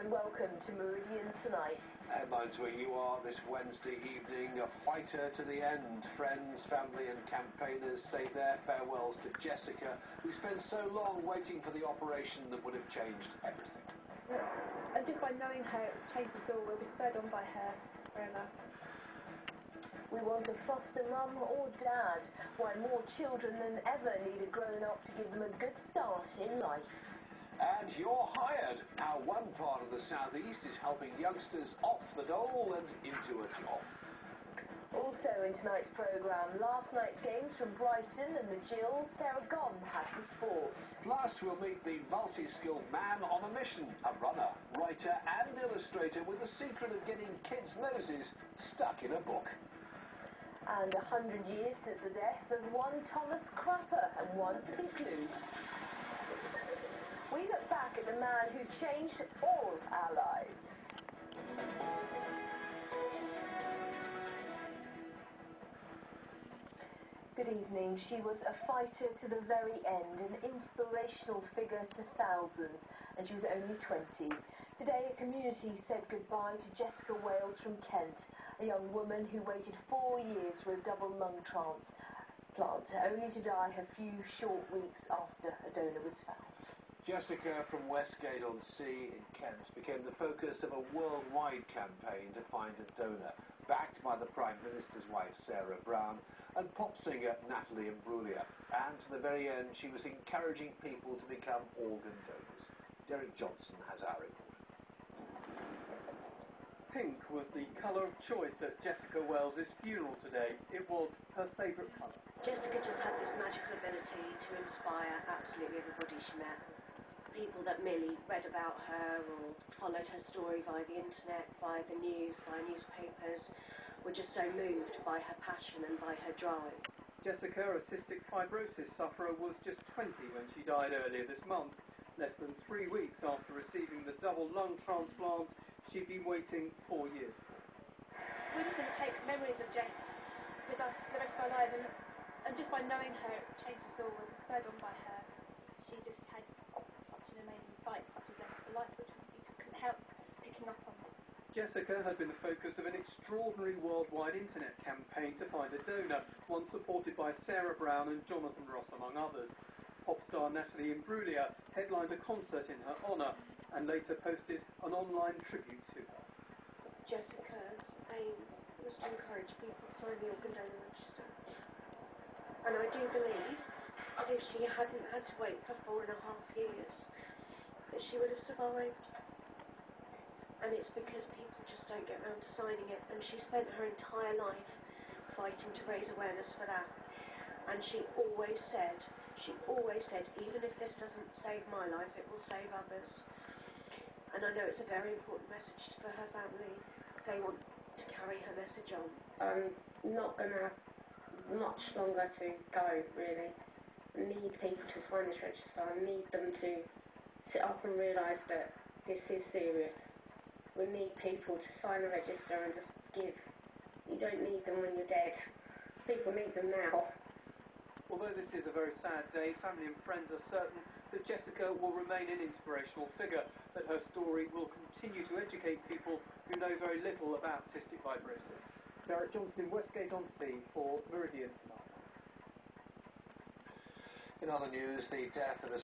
and welcome to Meridian tonight. Headlines where you are this Wednesday evening. A fighter to the end. Friends, family and campaigners say their farewells to Jessica, who spent so long waiting for the operation that would have changed everything. And just by knowing her, it's changed us all. We'll be spurred on by her forever. We want a foster mum or dad, why more children than ever need a grown-up to give them a good start in life. And you're hired. How one part of the southeast is helping youngsters off the dole and into a job. Also in tonight's programme, last night's games from Brighton and the Gills, Sarah Gom has the sport. Plus, we'll meet the multi-skilled man on a mission, a runner, writer and illustrator with the secret of getting kids' noses stuck in a book. And 100 years since the death of one Thomas Crapper and one Pinkloo. We look back at the man who changed all our lives. Good evening. She was a fighter to the very end, an inspirational figure to thousands, and she was only 20. Today, a community said goodbye to Jessica Wales from Kent, a young woman who waited 4 years for a double lung transplant, only to die a few short weeks after a donor was found. Jessica from Westgate-on-Sea in Kent became the focus of a worldwide campaign to find a donor, backed by the Prime Minister's wife, Sarah Brown, and pop singer Natalie Imbruglia. And to the very end, she was encouraging people to become organ donors. Derek Johnson has our report. Pink was the colour of choice at Jessica Wales' funeral today. It was her favourite colour. Jessica just had this magical ability to inspire absolutely everybody she met. People that merely read about her or followed her story via the internet, via the news, via newspapers, were just so moved by her passion and by her drive. Jessica, a cystic fibrosis sufferer, was just 20 when she died earlier this month, less than 3 weeks after receiving the double lung transplant she'd been waiting 4 years for. We're just going to take memories of Jess with us for the rest of our lives, and just by knowing her, it's changed us all. We'll be spurred on by her. She just had such an amazing fight, such a zest for life, which we just couldn't help picking up on. Jessica had been the focus of an extraordinary worldwide internet campaign to find a donor, one supported by Sarah Brown and Jonathan Ross, among others. Pop star Natalie Imbruglia headlined a concert in her honour and later posted an online tribute to her. Jessica's aim was to encourage people to sign the organ donor register. And I do believe that if she hadn't had to wait for 4.5 years, that she would have survived. And it's because people just don't get around to signing it, and she spent her entire life fighting to raise awareness for that. And she always said, even if this doesn't save my life, it will save others. And I know it's a very important message for her family. They want to carry her message on. I'm not going to have much longer to go, really. I need people to sign this register. I need them to sit up and realise that this is serious. We need people to sign the register and just give. You don't need them when you're dead. People need them now. Although this is a very sad day, family and friends are certain that Jessica will remain an inspirational figure, that her story will continue to educate people who know very little about cystic fibrosis. Derek Johnson in Westgate-on-Sea for Meridian tonight. In other news, the death of a